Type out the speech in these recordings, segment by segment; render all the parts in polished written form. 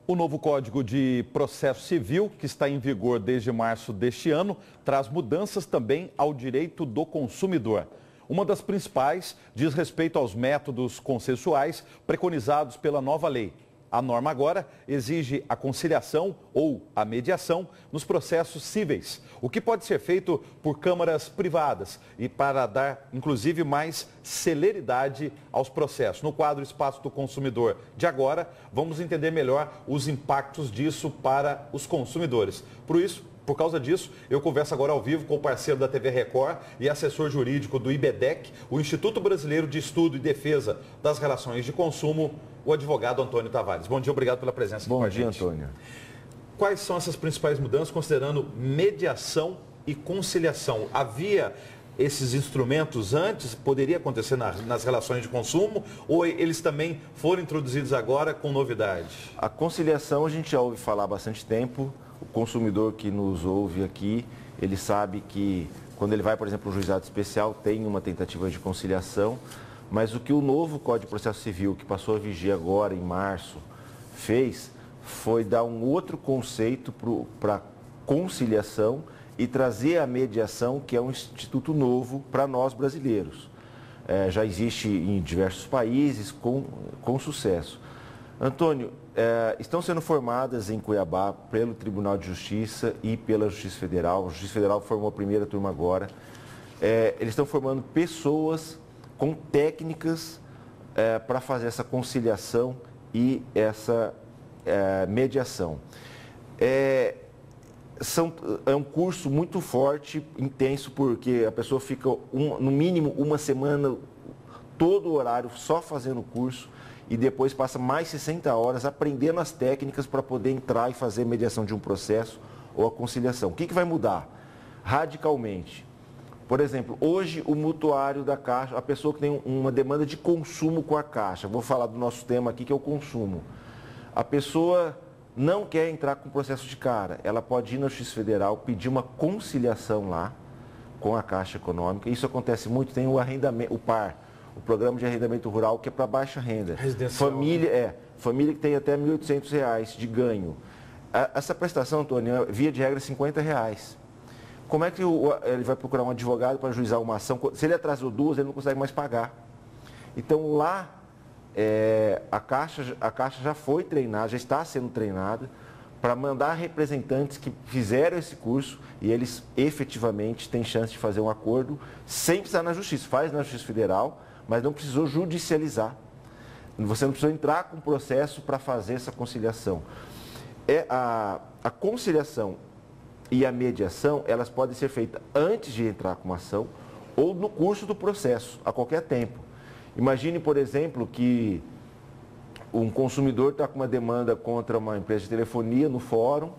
O novo Código de Processo Civil, que está em vigor desde março deste ano, traz mudanças também ao direito do consumidor. Uma das principais diz respeito aos métodos consensuais preconizados pela nova lei. A norma agora exige a conciliação ou a mediação nos processos cíveis, o que pode ser feito por câmaras privadas e para dar, inclusive, mais celeridade aos processos. No quadro Espaço do Consumidor de agora, vamos entender melhor os impactos disso para os consumidores. Por causa disso, eu converso agora ao vivo com o parceiro da TV Record e assessor jurídico do IBDEC, o Instituto Brasileiro de Estudo e Defesa das Relações de Consumo, o advogado Antônio Tavares. Bom dia, obrigado pela presença aqui com a gente. Bom dia, Antônio. Quais são essas principais mudanças, considerando mediação e conciliação? Havia esses instrumentos antes? Poderia acontecer nas relações de consumo? Ou eles também foram introduzidos agora com novidade? A conciliação a gente já ouve falar há bastante tempo. O consumidor que nos ouve aqui, ele sabe que quando ele vai, por exemplo, ao juizado especial, tem uma tentativa de conciliação. Mas o que o novo Código de Processo Civil, que passou a vigir agora em março, fez foi dar um outro conceito para conciliação e trazer a mediação, que é um instituto novo para nós brasileiros. Já existe em diversos países com sucesso. Antônio, estão sendo formadas em Cuiabá pelo Tribunal de Justiça e pela Justiça Federal. A Justiça Federal formou a primeira turma agora. Eles estão formando pessoas com técnicas para fazer essa conciliação e essa mediação. É um curso muito forte, intenso, porque a pessoa fica no mínimo uma semana, todo o horário só fazendo o curso e depois passa mais 60 horas aprendendo as técnicas para poder entrar e fazer a mediação de um processo ou a conciliação. O que vai mudar? Radicalmente. Por exemplo, hoje o mutuário da Caixa, a pessoa que tem uma demanda de consumo com a Caixa, vou falar do nosso tema aqui que é o consumo. A pessoa não quer entrar com processo de cara, ela pode ir na Justiça Federal, pedir uma conciliação lá com a Caixa Econômica. Isso acontece muito, tem o arrendamento, o PAR, o Programa de Arrendamento Rural, que é para baixa renda. Família que tem até R$ 1.800 de ganho. Essa prestação, Antônio, via de regra é R$ 50. Como é que ele vai procurar um advogado para ajuizar uma ação? Se ele atrasou duas, ele não consegue mais pagar. Então lá, a Caixa já foi treinada, já está sendo treinada para mandar representantes que fizeram esse curso e eles efetivamente têm chance de fazer um acordo sem precisar na Justiça. Faz na Justiça Federal, mas não precisou judicializar. Você não precisou entrar com processo para fazer essa conciliação. A conciliação e a mediação, elas podem ser feitas antes de entrar com uma ação ou no curso do processo, a qualquer tempo. Imagine, por exemplo, que um consumidor está com uma demanda contra uma empresa de telefonia no fórum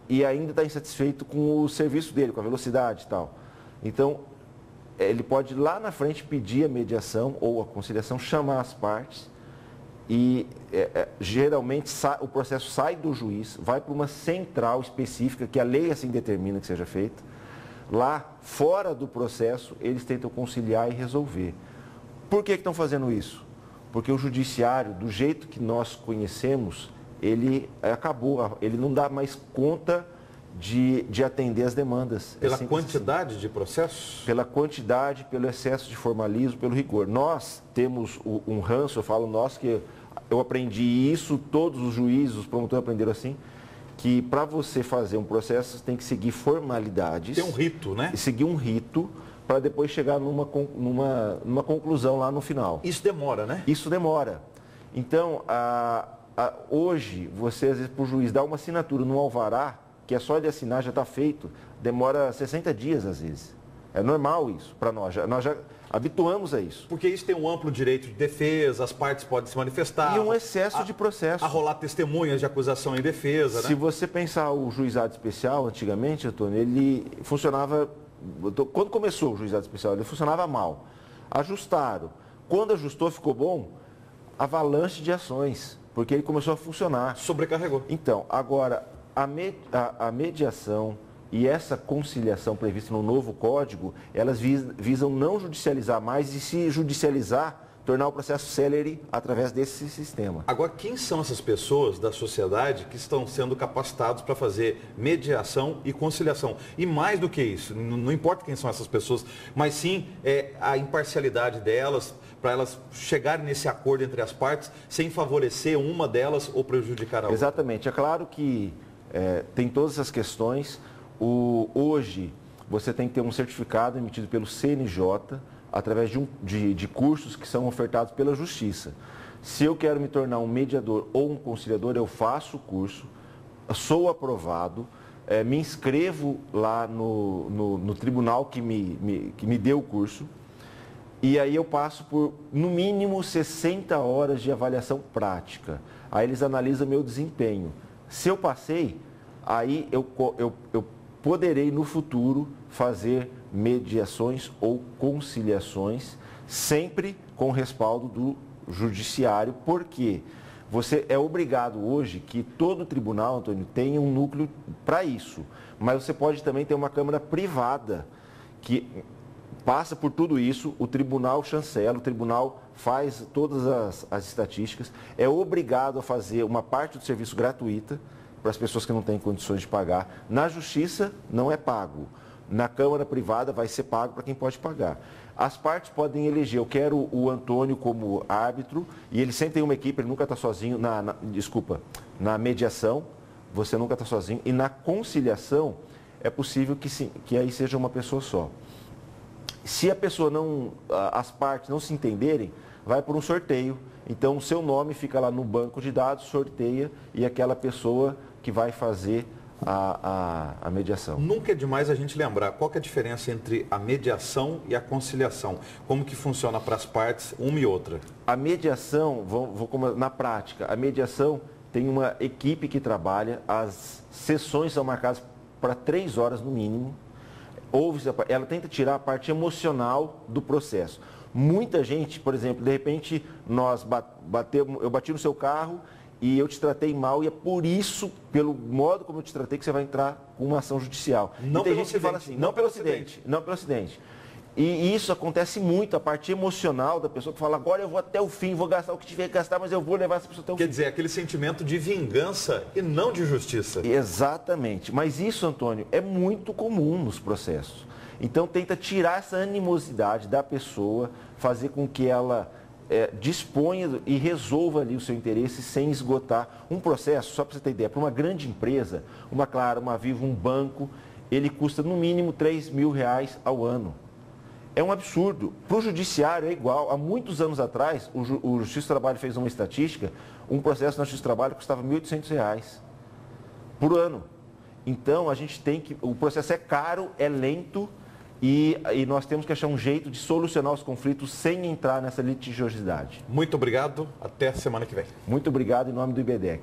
e ainda está insatisfeito com o serviço dele, com a velocidade e tal. Então, ele pode lá na frente pedir a mediação ou a conciliação, chamar as partes e geralmente o processo sai do juiz, vai para uma central específica que a lei assim determina que seja feita. Lá, fora do processo, eles tentam conciliar e resolver. Por que estão fazendo isso? Porque o judiciário, do jeito que nós conhecemos, ele acabou, ele não dá mais conta de atender as demandas. Pela quantidade de processos? Pela quantidade, pelo excesso de formalismo, pelo rigor. Nós temos um ranço, eu falo nós, que eu aprendi isso, todos os juízes, os promotores aprenderam assim, que para você fazer um processo, você tem que seguir formalidades. Tem um rito, né? E seguir um rito para depois chegar numa conclusão lá no final. Isso demora, né? Isso demora. Então, hoje, você, às vezes, para o juiz dar uma assinatura no alvará, que é só de assinar, já está feito, demora 60 dias, às vezes. É normal isso para nós. Nós já habituamos a isso. Porque isso tem um amplo direito de defesa, as partes podem se manifestar. E um excesso de processo. A rolar testemunhas de acusação em defesa, né? Se você pensar o juizado especial, antigamente, Antônio, ele funcionava... Quando começou o juizado especial, ele funcionava mal. Ajustaram. Quando ajustou, ficou bom, avalanche de ações, porque ele começou a funcionar. Sobrecarregou. Então, agora, a mediação e essa conciliação prevista no novo código, elas visam não judicializar mais e se judicializar, tornar o processo célere através desse sistema. Agora, quem são essas pessoas da sociedade que estão sendo capacitados para fazer mediação e conciliação? E mais do que isso, não importa quem são essas pessoas, mas sim a imparcialidade delas, para elas chegarem nesse acordo entre as partes, sem favorecer uma delas ou prejudicar a outra. Exatamente. É claro que tem todas essas questões. Hoje, você tem que ter um certificado emitido pelo CNJ, através de cursos que são ofertados pela Justiça. Se eu quero me tornar um mediador ou um conciliador, eu faço o curso, sou aprovado, me inscrevo lá no tribunal que me deu o curso, e aí eu passo por, no mínimo, 60 horas de avaliação prática. Aí eles analisam meu desempenho. Se eu passei, aí eu poderei, no futuro, fazer mediações ou conciliações, sempre com respaldo do judiciário, porque você é obrigado hoje que todo tribunal, Antônio, tenha um núcleo para isso. Mas você pode também ter uma câmara privada que passa por tudo isso, o tribunal chancela, o tribunal faz todas as estatísticas, é obrigado a fazer uma parte do serviço gratuita para as pessoas que não têm condições de pagar. Na justiça não é pago. Na Câmara Privada vai ser pago para quem pode pagar. As partes podem eleger, eu quero o Antônio como árbitro, e ele sempre tem uma equipe, ele nunca está sozinho, na mediação, você nunca está sozinho, e na conciliação é possível que aí seja uma pessoa só. Se a pessoa as partes não se entenderem, vai por um sorteio, então o seu nome fica lá no banco de dados, sorteia, e aquela pessoa que vai fazer a mediação. Nunca é demais a gente lembrar qual que é a diferença entre a mediação e a conciliação. Como que funciona para as partes, uma e outra? A mediação, na prática, a mediação tem uma equipe que trabalha, as sessões são marcadas para 3 horas no mínimo. Ela tenta tirar a parte emocional do processo. Muita gente, por exemplo, de repente, eu bati no seu carro e eu te tratei mal, e é por isso, pelo modo como eu te tratei, que você vai entrar com uma ação judicial. Não tem pelo gente que fala assim, não pelo acidente. E isso acontece muito, a parte emocional da pessoa que fala, agora eu vou até o fim, vou gastar o que tiver que gastar, mas eu vou levar essa pessoa até o fim. Quer dizer, aquele sentimento de vingança e não de justiça. Exatamente. Mas isso, Antônio, é muito comum nos processos. Então tenta tirar essa animosidade da pessoa, fazer com que ela disponha e resolva ali o seu interesse sem esgotar um processo. Só para você ter ideia, para uma grande empresa, uma Claro, uma Vivo, um banco, ele custa no mínimo R$3.000 ao ano. É um absurdo. Para o judiciário é igual. Há muitos anos atrás, o Justiça do Trabalho fez uma estatística, um processo na Justiça do Trabalho custava R$1.800 por ano. Então, o processo é caro, é lento, e nós temos que achar um jeito de solucionar os conflitos sem entrar nessa litigiosidade. Muito obrigado. Até a semana que vem. Muito obrigado em nome do IBDEC.